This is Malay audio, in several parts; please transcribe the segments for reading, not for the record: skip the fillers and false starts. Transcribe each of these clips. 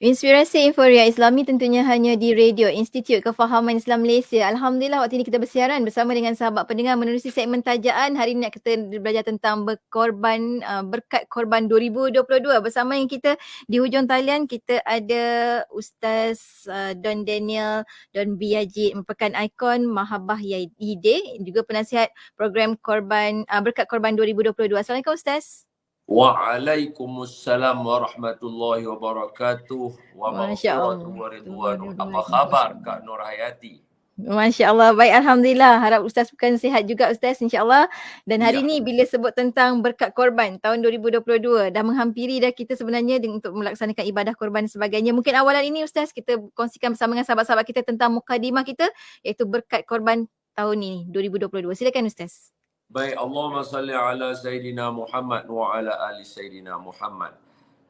Inspirasi Inforia Islami tentunya hanya di Radio Institut Kefahaman Islam Malaysia. Alhamdulillah waktu ini kita bersiaran bersama dengan sahabat pendengar menerusi segmen tajaan. Hari ini kita belajar tentang berkat korban 2022. Bersama yang kita di hujung talian kita ada Ustaz Don Daniel Don Biyajid, merupakan ikon Mahabbah Ide, juga penasihat program berkat korban 2022. Assalamualaikum Ustaz. Waalaikumsalam warahmatullahi wabarakatuh. Wa Masya maghfiratu Allah. wa ridwanu. Apa khabar Kak Nur Hayati? Masya Allah, baik, Alhamdulillah. Harap Ustaz bukan sihat juga Ustaz, insyaAllah. Dan hari Ya. ni bila sebut tentang berkat korban tahun 2022, dah menghampiri dah kita sebenarnya untuk melaksanakan ibadah korban dan sebagainya. Mungkin awalan ini Ustaz kita kongsikan bersama dengan sahabat-sahabat kita tentang mukadimah kita, iaitu berkat korban tahun ini 2022. Silakan Ustaz. Baik, Allahumma salli ala Sayyidina Muhammad wa ala ali Sayyidina Muhammad.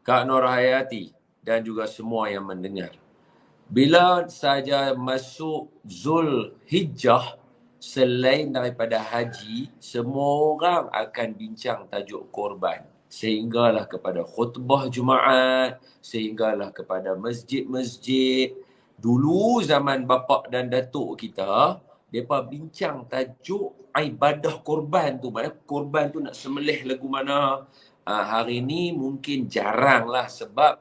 Kak Nur Hayati dan juga semua yang mendengar. Bila saja masuk Zulhijjah, selain daripada haji, semua orang akan bincang tajuk korban. Sehinggalah kepada khutbah Jumaat, sehinggalah kepada masjid-masjid. Dulu zaman bapa dan datuk kita, mereka bincang tajuk ibadah korban tu. Maksudnya korban tu nak sembelih lagu mana. Hari ni mungkin jarang lah sebab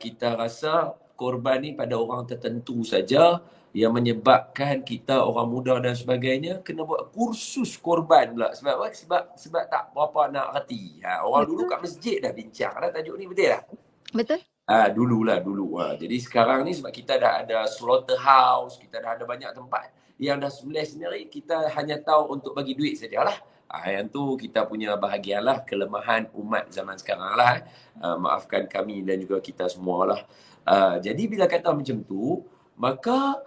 kita rasa korban ni pada orang tertentu saja, yang menyebabkan kita orang muda dan sebagainya kena buat kursus korban pula. Sebab apa? Sebab tak berapa nak reti. Orang dulu kat masjid dah bincang dah tajuk ni, betul tak? Betul. Dulu. Jadi sekarang ni sebab kita dah ada slaughterhouse, kita dah ada banyak tempat yang dah sembelih sendiri, kita hanya tahu untuk bagi duit sajalah. Yang tu kita punya bahagianlah, kelemahan umat zaman sekarang lah. Maafkan kami dan juga kita semualah. Jadi bila kata macam tu, maka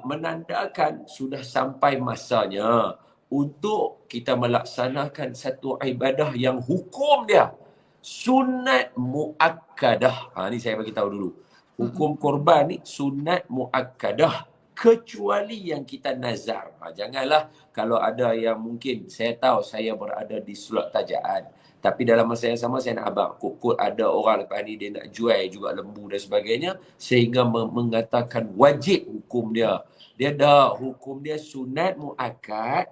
menandakan sudah sampai masanya untuk kita melaksanakan satu ibadah yang hukum dia sunat muakkadah. Ni saya bagi tahu dulu. Hukum korban ni sunat muakkadah kecuali yang kita nazar. Janganlah kalau ada yang mungkin saya tahu saya berada di sulak tajaan, tapi dalam masa yang sama saya nak abang kok ada orang lepas ni dia nak jual juga lembu dan sebagainya, sehingga mengatakan wajib hukum dia. Dia dah hukum dia sunat muakkad,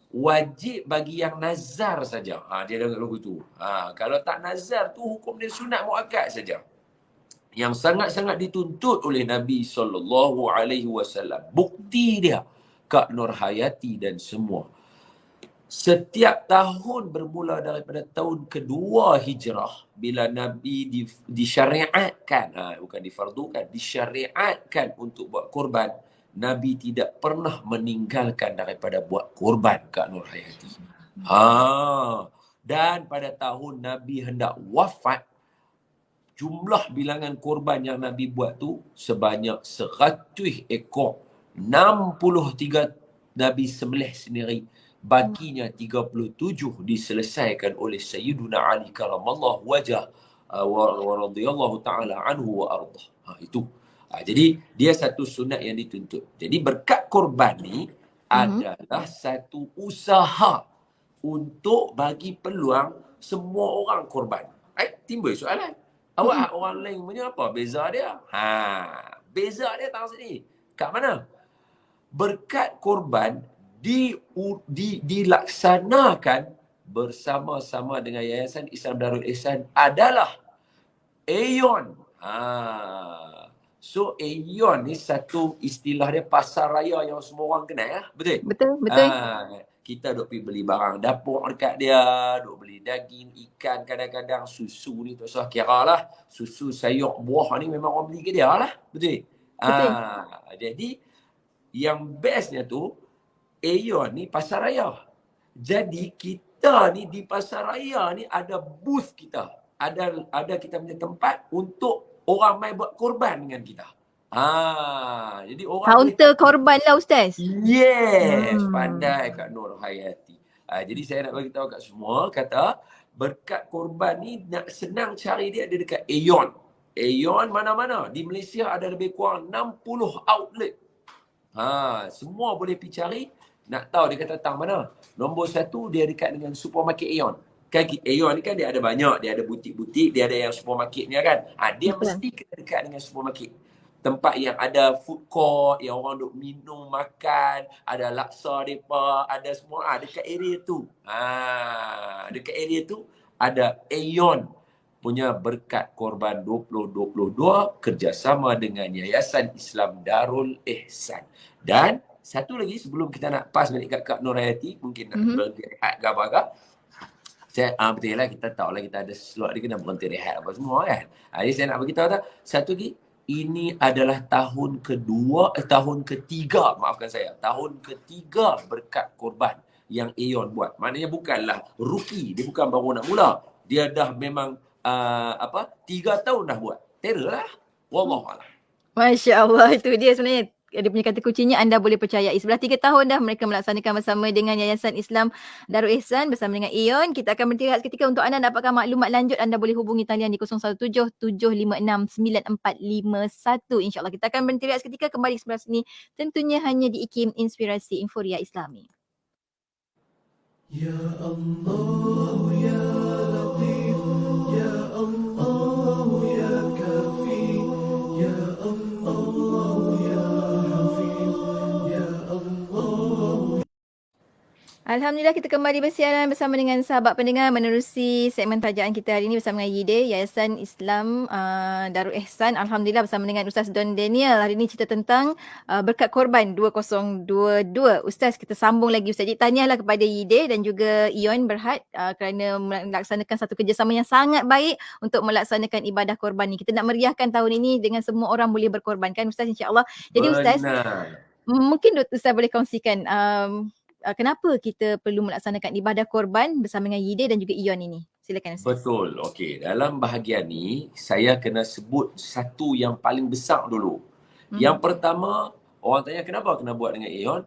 wajib bagi yang nazar saja. Dia dengar lagu tu. Kalau tak nazar tu hukum dia sunat muakkad saja. Yang sangat-sangat dituntut oleh Nabi SAW. Bukti dia Kak Nur Hayati dan semua. Setiap tahun bermula daripada tahun kedua hijrah, bila Nabi disyariatkan, bukan difardukan, disyariatkan untuk buat korban, Nabi tidak pernah meninggalkan daripada buat korban Kak Nur Hayati. Dan pada tahun Nabi hendak wafat, jumlah bilangan korban yang Nabi buat tu sebanyak 100 ekor. 63 Nabi sembelih sendiri. Bakinya 37 diselesaikan oleh Sayyiduna Ali karamallahu wajah wa radhiyallahu ta'ala anhu wa ardah. Itu. Jadi dia satu sunat yang dituntut. Jadi berkat korban ni adalah satu usaha untuk bagi peluang semua orang korban. Timbul soalan. Awak orang lain punya apa? Beza dia? Beza dia tahu sini. Kat mana? Berkat korban dilaksanakan bersama-sama dengan Yayasan Islam Darul Ihsan adalah Aeon. So Aeon ni satu istilah dia pasar raya yang semua orang kenal ya. Betul? Betul. Kita duk pergi beli barang dapur dekat dia, duk beli daging, ikan, kadang-kadang susu ni tak usah kira lah. Susu sayur buah ni memang orang beli ke dia lah. Betul? Jadi yang bestnya tu Aeon ni pasar raya. Jadi kita ni di pasar raya ni ada booth kita. Ada kita punya tempat untuk orang mai buat korban dengan kita. Jadi orang counter korban lah Ustaz. Yes, pandai Kak Nur Hayati. Jadi saya nak bagi tahu kat semua, kata berkat korban ni nak senang cari dia ada dekat Aeon. Aeon mana-mana. Di Malaysia ada lebih kurang 60 outlet. Semua boleh pergi cari. Nak tahu dia kata datang mana? Nombor 1 dia dekat dengan supermarket Aeon. Kan Aeon ni kan dia ada banyak, dia ada butik-butik, dia ada yang supermarketnya kan. Dia Betul. mesti kena dekat dengan supermarket. Tempat yang ada food court, yang orang duk minum, makan, ada laksa depa, ada semua dekat area tu. Dekat area tu ada Aeon punya Berkat Korban 2022 kerjasama dengan Yayasan Islam Darul Ihsan. Dan satu lagi sebelum kita nak pass balik kat Kak Nur Hayati, mungkin nak berhenti rehat ke apa-apa. Saya betul lah, kita tahu lah kita ada slot dia kena berhenti rehat apa semua kan. Jadi saya nak beritahu tak, satu lagi, ini adalah tahun ketiga, maafkan saya, tahun ketiga Berkat Korban yang Aeon buat. Maknanya bukanlah rookie, dia bukan baru nak mula. Dia dah memang 3 tahun dah buat. Terror lah. Wallahualam. Masya Allah, itu dia sebenarnya. Dia punya kata kuncinya, anda boleh percayai. Sebelah 3 tahun dah mereka melaksanakan bersama dengan Yayasan Islam Darul Ihsan bersama dengan Aeon. Kita akan berhenti rehat seketika. Untuk anda dapatkan maklumat lanjut, anda boleh hubungi talian di 0177569451. InsyaAllah kita akan berhenti rehat seketika, kembali sebelah sini. Tentunya hanya di IKIM Inspirasi Inforia Islami. Ya Allah, Ya Latif, Ya Allah, Ya Kafi, Ya Allah, Ya Hafiz, Ya Allah. Alhamdulillah, kita kembali bersiaran bersama dengan sahabat pendengar menerusi segmen tajaan kita hari ini bersama dengan YIDE, Yayasan Islam Darul Ihsan. Alhamdulillah bersama dengan Ustaz Don Daniel. Hari ini cerita tentang Berkat Korban 2022. Ustaz, kita sambung lagi Ustaz. Jadi tahniahlah kepada YIDE dan juga Aeon Berhad kerana melaksanakan satu kerjasama yang sangat baik untuk melaksanakan ibadah korban ni. Kita nak meriahkan tahun ini dengan semua orang boleh berkorban kan Ustaz, insya-Allah. Jadi Ustaz, mungkin Ustaz boleh kongsikan kenapa kita perlu melaksanakan ibadah korban bersama dengan YIDE dan juga Aeon ini? Silakan Ustaz. Betul. Okey, dalam bahagian ni saya kena sebut satu yang paling besar dulu. Yang pertama, orang tanya kenapa kena buat dengan Aeon?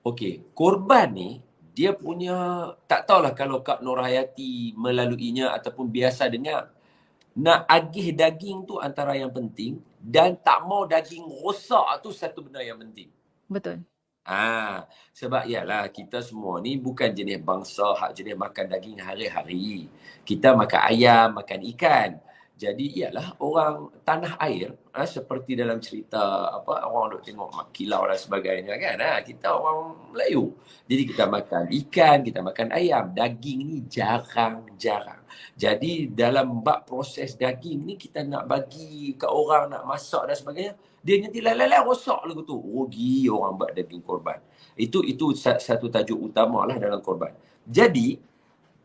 Okey, korban ni dia punya, tak tahulah kalau Kak Nur Hayati melaluinya ataupun biasa dengar. Nak agih daging tu antara yang penting, dan tak mau daging rosak tu satu benda yang penting. Betul. Sebab ialah kita semua ni bukan jenis bangsa hak jenis makan daging hari-hari. Kita makan ayam, makan ikan. Jadi ialah orang tanah air, seperti dalam cerita orang duk tengok Mak Kilau dan sebagainya kan. Kita orang Melayu. Jadi kita makan ikan, kita makan ayam. Daging ni jarang-jarang. Jadi dalam bab proses daging ni kita nak bagi ke orang, nak masak dan sebagainya, dia nanti lalai rosak lagu tu. Rugi orang buat daging korban. Itu satu tajuk utama lah dalam korban. Jadi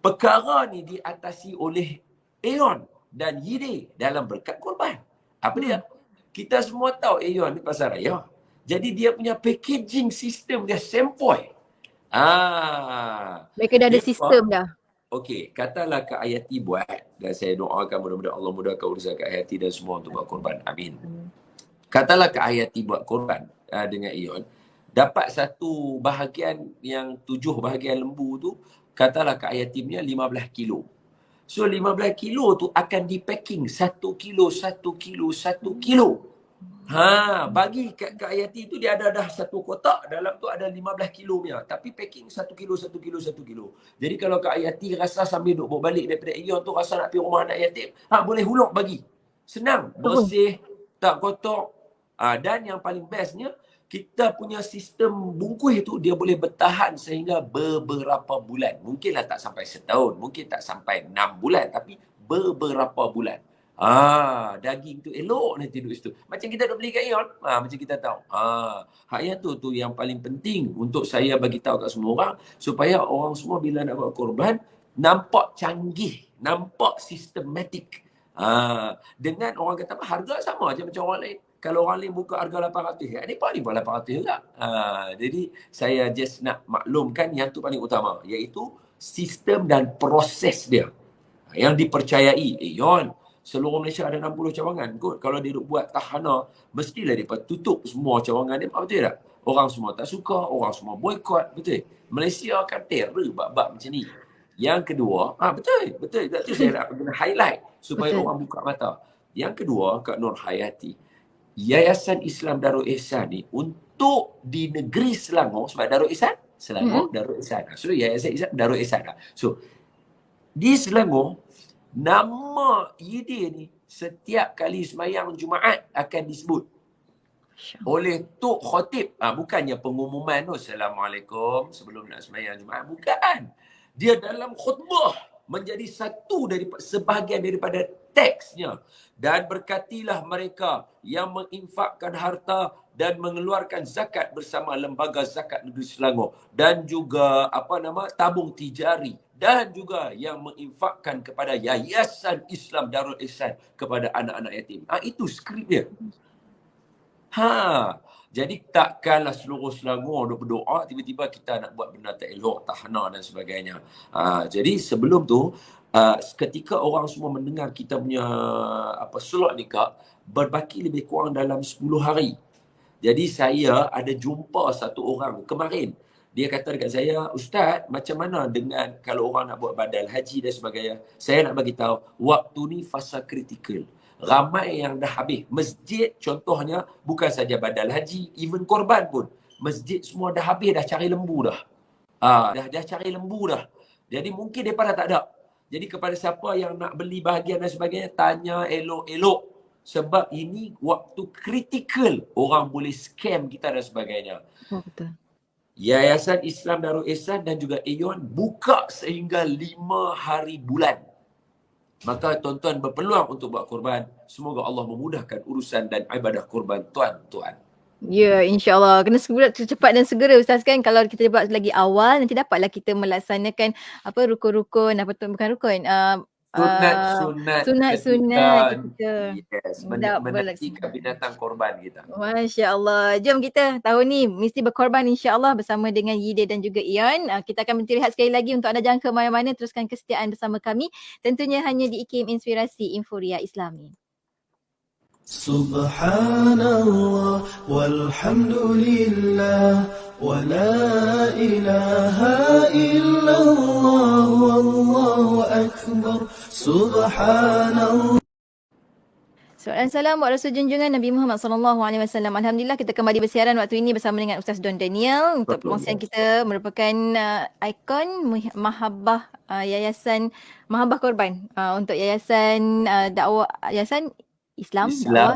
perkara ni diatasi oleh Aeon dan YIDE dalam Berkat Korban. Apa dia? Kita semua tahu Aeon ni pasar raya. Jadi dia punya packaging sistem dia sempoi. Mereka dah ada sistem dah. Okey, katalah Kak Hayati buat, dan saya doakan mudah-mudahan Allah mudahkan urusan Kak Hayati dan semua untuk buat korban. Amin. Katalah Kak Hayati buat korban dengan Aeon, dapat satu bahagian yang 7 bahagian lembu tu, katalah Kak Hayati punya 15 kilo. So 15 kilo tu akan di-packing 1 kilo, 1 kilo, 1 kilo. Bagi Kak Hayati tu dia ada dah satu kotak, dalam tu ada 15 kilo punya. Tapi packing 1 kilo, 1 kilo, 1 kilo. Jadi kalau Kak Hayati rasa sambil duk bawa balik daripada Aeon tu, rasa nak pergi rumah anak yatim, boleh huluk bagi. Senang, bersih, tak kotor. Dan yang paling bestnya, kita punya sistem bungkus tu dia boleh bertahan sehingga beberapa bulan. Mungkinlah tak sampai setahun, mungkin tak sampai 6 bulan, tapi beberapa bulan. Daging tu elok nanti duduk situ. Macam kita duk beli kat Aeon, macam kita tahu. Hak yang tu yang paling penting untuk saya bagi tahu kat semua orang, supaya orang semua bila nak buat korban nampak canggih, nampak sistematik. Dengan orang kata harga sama aja macam orang lain. Kalau orang lain buka harga 800, ni pun 800 juga. Jadi saya just nak maklumkan yang tu paling utama, iaitu sistem dan proses dia yang dipercayai. Aeon, seluruh Malaysia ada 60 cawangan kot. Kalau dia duk buat tahana, mestilah dia tutup semua cawangan dia. Betul tak? Orang semua tak suka, orang semua boykot. Betul? Malaysia akan terror bab-bab macam ni. Yang kedua, betul. Itu saya nak kena highlight supaya orang buka mata. Yang kedua, Kak Nur Hayati, Yayasan Islam Darul Ihsan ni untuk di negeri Selangor, sebab Darul Ihsan, Selangor, Darul Ihsan. So Yayasan Islam Darul Ihsan. So Di Selangor, nama Yidi ni setiap kali sembahyang Jumaat akan disebut oleh Tok Khatib. Bukannya pengumuman tu, Assalamualaikum sebelum nak sembahyang Jumaat. Bukan. Dia dalam khutbah menjadi sebahagian daripada teksnya. Dan berkatilah mereka yang menginfakkan harta dan mengeluarkan zakat bersama Lembaga Zakat Negeri Selangor. Dan juga tabung tijari. Dan juga yang menginfakkan kepada Yayasan Islam Darul Ihsan kepada anak-anak yatim. Itu skrip dia. Jadi takkanlah seluruh Selangor duk berdoa, tiba-tiba kita nak buat benda tak elok, tak hana dan sebagainya. Jadi sebelum tu, ketika orang semua mendengar kita punya solat nikah, berbaki lebih kurang dalam 10 hari. Jadi saya ada jumpa satu orang kemarin. Dia kata dekat saya, Ustaz, macam mana dengan kalau orang nak buat badal haji dan sebagainya? Saya nak bagi tahu, waktu ni fasa kritikal. Ramai yang dah habis. Masjid contohnya bukan saja badal haji, even korban pun. Masjid semua dah habis, dah cari lembu dah. Dah cari lembu dah. Jadi mungkin mereka dah tak ada. Jadi kepada siapa yang nak beli bahagian dan sebagainya, tanya elok-elok. Sebab ini waktu kritikal. Orang boleh scam kita dan sebagainya. Betul. Yayasan Islam Darul Ihsan dan juga AYON buka sehingga 5 hari bulan. Maka tuan-tuan berpeluang untuk buat korban. Semoga Allah memudahkan urusan dan ibadah korban tuan-tuan. Ya, insyaAllah. Kena cepat dan segera Ustaz kan. Kalau kita buat lagi awal, nanti dapatlah kita melaksanakan rukun-rukun, bukan rukun. Sunat-sunat kita. Yes, menantikan binatang korban kita. Masya Allah. Jom kita tahun ni mesti berkorban insya-Allah bersama dengan Yide dan juga Ion. Kita akan berhenti sekali lagi untuk anda jangan ke mana-mana, teruskan kesetiaan bersama kami. Tentunya hanya di IKIM Inspirasi Inforia Islami. Subhanallah walhamdulillah wa la ilaha illallah wallahu akbar. Subhanallah. Soalan salam buat Rasul junjungan Nabi Muhammad SAW. Alhamdulillah kita kembali bersiaran waktu ini bersama dengan Ustaz Don Daniel. Untuk perkongsian kita merupakan ikon Mahabbah Yayasan Mahabbah Korban untuk Yayasan dakwah Yayasan Islam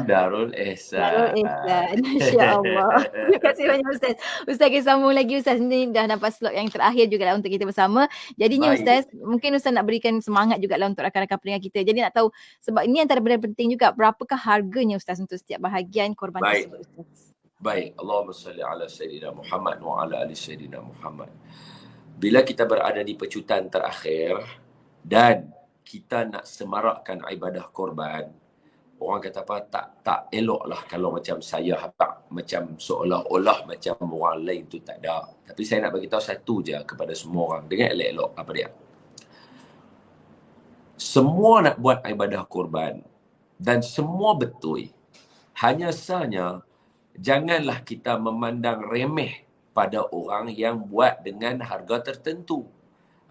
Darul Ihsan. Darul Ihsan. Masya-Allah. Terima kasih banyak Ustaz. Ustaz kita sambung lagi Ustaz. Ini dah dapat slot yang terakhir juga lah untuk kita bersama. Jadinya Ustaz, mungkin Ustaz nak berikan semangat juga lah untuk rakan-rakan pendengar kita. Jadi nak tahu, sebab ini antara benda penting juga, berapakah harganya Ustaz untuk setiap bahagian korban tersebut Ustaz? Baik. Allahumma salli ala Sayyidina Muhammad wa ala ali Sayyidina Muhammad. Bila kita berada di pecutan terakhir dan kita nak semarakkan ibadah korban, orang kata tak elok lah kalau macam saya habaq macam seolah-olah macam orang lain tu tak ada. Tapi saya nak bagi tahu satu je kepada semua orang. Dengar elok-elok apa dia. Semua nak buat ibadah korban dan semua betul. Hanya sahaja janganlah kita memandang remeh pada orang yang buat dengan harga tertentu.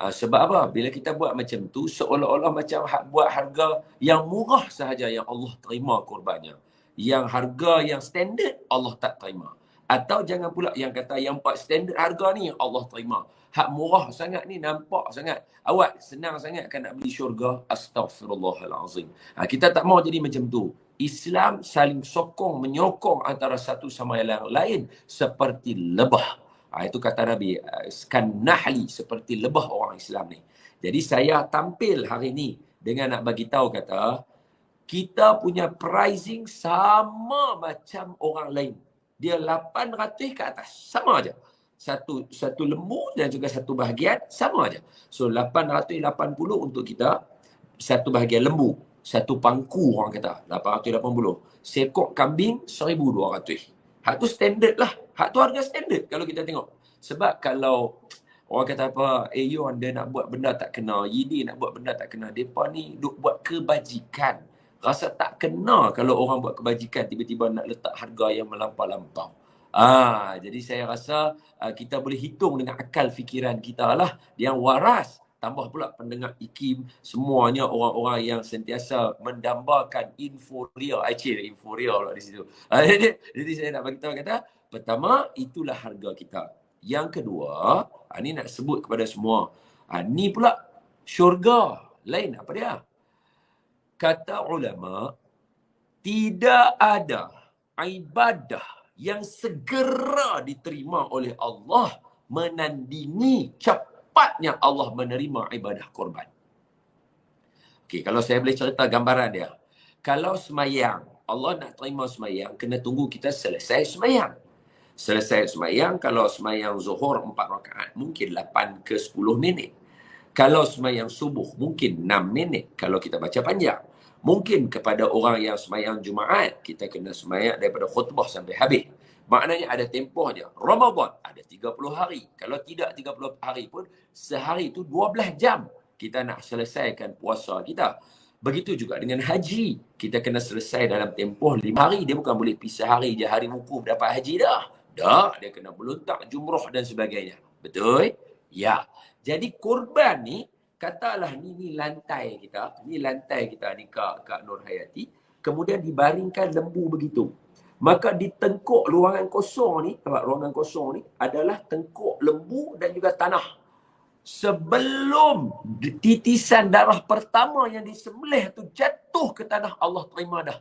Sebab apa? Bila kita buat macam tu, seolah-olah macam buat harga yang murah sahaja yang Allah terima korbannya. Yang harga yang standard, Allah tak terima. Atau jangan pula yang kata yang buat standard harga ni, Allah terima. Hak murah sangat ni, nampak sangat. Awak senang sangat kan nak beli syurga. Astaghfirullahalazim. Kita tak mau jadi macam tu. Islam saling menyokong antara satu sama yang lain seperti lebah. Itu kata Nabi, kan nahli, seperti lebah orang Islam ni. Jadi saya tampil hari ni dengan nak bagi tahu kata, kita punya pricing sama macam orang lain. Dia 800 ke atas, sama aja. Satu lembu dan juga satu bahagian sama aja. So 880 untuk kita, satu bahagian lembu, satu pangku orang kata, 880. Sekok kambing 1200. Hak tu standard lah. Hak tu harga standard kalau kita tengok. Sebab kalau orang kata apa, AYON dia nak buat benda tak kena, YD nak buat benda tak kena, mereka ni duk buat kebajikan. Rasa tak kena kalau orang buat kebajikan tiba-tiba nak letak harga yang melampau-lampau. Jadi saya rasa kita boleh hitung dengan akal fikiran kita lah yang waras. Tambah pula pendengar IKIM, semuanya orang-orang yang sentiasa mendambakan inforia. Inforia pula di situ. Jadi saya nak bagi tahu kata, pertama, itulah harga kita. Yang kedua, ni nak sebut kepada semua. Ni pula syurga. Lain apa dia? Kata ulama, tidak ada ibadah yang segera diterima oleh Allah menandingi cepatnya Allah menerima ibadah korban. Okey, kalau saya boleh cerita gambaran dia. Kalau semayang, Allah nak terima semayang, kena tunggu kita selesai semayang. Selesai semayang, kalau semayang zuhur 4 rakaat, mungkin 8 ke 10 minit. Kalau semayang subuh, mungkin 6 minit kalau kita baca panjang. Mungkin kepada orang yang semayang Jumaat, kita kena semayang daripada khutbah sampai habis. Maknanya ada tempohnya. Ramadan ada 30 hari. Kalau tidak 30 hari pun, sehari itu 12 jam kita nak selesaikan puasa kita. Begitu juga dengan haji. Kita kena selesai dalam tempoh 5 hari. Dia bukan boleh pergi sehari je hari wukuf dapat haji dah. Dah, dia kena meluntak jumrah dan sebagainya. Betul? Ya. Jadi korban ni, katalah ni lantai kita. Ni lantai kita ni Kak Nur Hayati. Kemudian dibaringkan lembu begitu. Maka di tengkuk ruangan kosong ni, ruangan kosong ni adalah tengkuk lembu dan juga tanah. Sebelum titisan darah pertama yang disembelih tu jatuh ke tanah, Allah terima dah.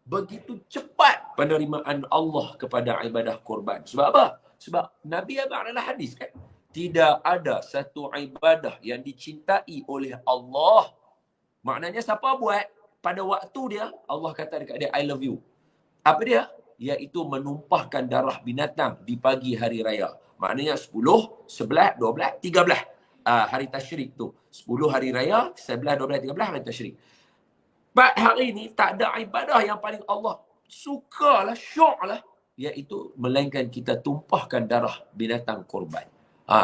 Begitu cepat penerimaan Allah kepada ibadah korban. Sebab apa? Sebab Nabi Abang adalah hadis kan? Tidak ada satu ibadah yang dicintai oleh Allah. Maknanya siapa buat? Pada waktu dia, Allah kata dekat dia, I love you. Apa dia? Iaitu menumpahkan darah binatang di pagi hari raya. Maknanya 10, 11, 12, 13. Hari tasyrik tu. 10 hari raya, 11, 12, 13 hari tasyrik. 4 hari ni tak ada ibadah yang paling Allah sukalah, syoklah, iaitu melainkan kita tumpahkan darah binatang korban.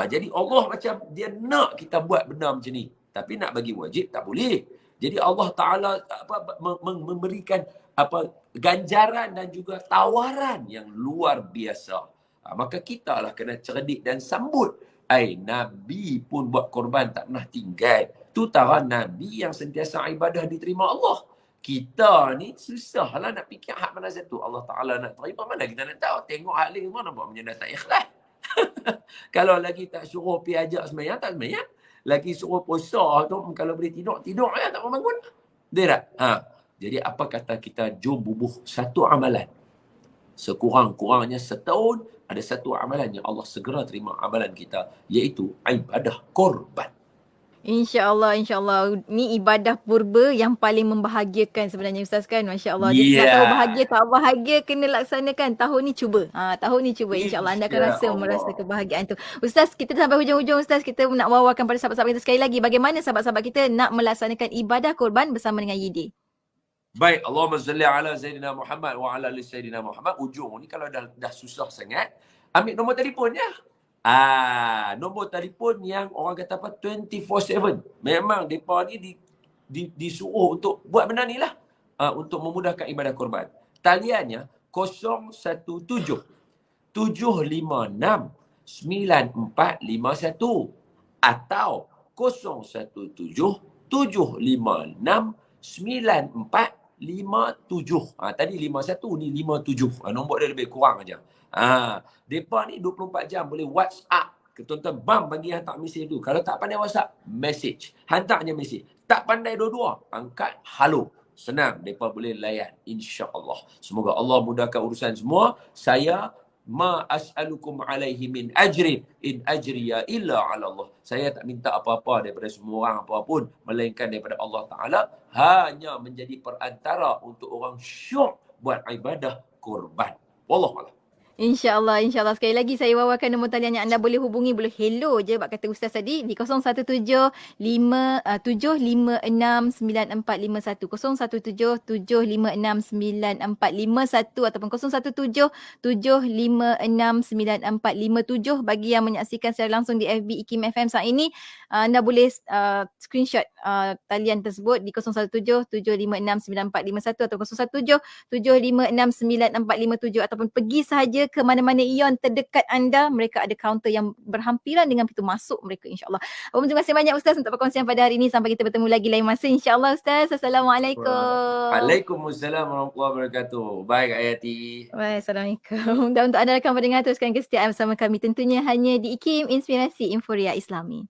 Jadi Allah macam dia nak kita buat benda macam ni. Tapi nak bagi wajib tak boleh. Jadi Allah Ta'ala memberikan ganjaran dan juga tawaran yang luar biasa. Maka kita lah kena cerdik dan sambut. Nabi pun buat korban tak pernah tinggal. Tu tara Nabi yang sentiasa ibadah diterima Allah. Kita ni susah lah nak fikir hak mana satu. Allah Ta'ala nak terima, mana kita nak tahu. Tengok hak lain mana buat macam tak ikhlas. Kalau lagi tak suruh pergi ajak semayang, tak semayang. Lagi suruh puasa tu, kalau boleh tidur ya, tak mau bangun. Dia tak? Jadi apa kata kita jom bubuh satu amalan. Sekurang-kurangnya setahun, ada satu amalan yang Allah segera terima amalan kita, iaitu ibadah korban. InsyaAllah, insyaAllah. Ni ibadah purba yang paling membahagiakan sebenarnya Ustaz kan. Masya Allah. Jadi nak tahu bahagia tak bahagia, kena laksanakan. Tahun ni cuba. Tahun ni cuba. InsyaAllah anda akan merasa kebahagiaan tu. Ustaz, kita sampai hujung-hujung Ustaz. Kita nak wawarkan pada sahabat-sahabat kita sekali lagi. Bagaimana sahabat-sahabat kita nak melaksanakan ibadah korban bersama dengan Yidi? Baik, Allahumma salli ala Sayyidina Muhammad wa ala ali Sayyidina Muhammad. Ujung ni kalau dah susah sangat, ambil nombor telefon ya. Nombor telefon yang orang kata apa 24/7. Memang depa ni disuruh untuk buat benda ni lah. Untuk memudahkan ibadah korban. Taliannya 017 756 9451 atau 017 756 9457. Tadi 51 ni 57. Nombor dia lebih kurang aja. Depa ni 24 jam boleh WhatsApp. Tuan-tuan, bang bagi hantar mesej tu. Kalau tak pandai WhatsApp, message. Hantarnya mesej. Tak pandai dua-dua, angkat halo. Senang, depa boleh layan, insya-Allah. Semoga Allah mudahkan urusan semua. Saya ma as'alukum alaihi min ajrin in ajriya illa ala Allah. Saya tak minta apa-apa daripada semua orang apapun melainkan daripada Allah Taala, hanya menjadi perantara untuk orang syok buat ibadah korban. Wallahu a'lam. InsyaAllah, insyaAllah. Sekali lagi saya wawarkan nombor talian yang anda boleh hubungi. Boleh hello je bak kata Ustaz tadi di 017 756 9451. 017 756 9451 ataupun 017 756 9457. Bagi yang menyaksikan secara langsung di FB IKIM FM saat ini, anda boleh screenshot talian tersebut di 017 756 9451 atau 017 756 9457 ataupun pergi sahaja ke mana-mana ion terdekat anda, mereka ada kaunter yang berhampiran dengan pintu masuk mereka, insyaAllah. Terima kasih banyak Ustaz untuk perkongsian pada hari ini. Sampai kita bertemu lagi lain masa, insyaAllah Ustaz. Assalamualaikum. Waalaikumsalam warahmatullahi wabarakatuh. Baik Ayati. Baik, Assalamualaikum. Dan untuk anda rakan pendengar, teruskan kesetiaan bersama kami tentunya hanya di IKIM Inspirasi Inforia Islami.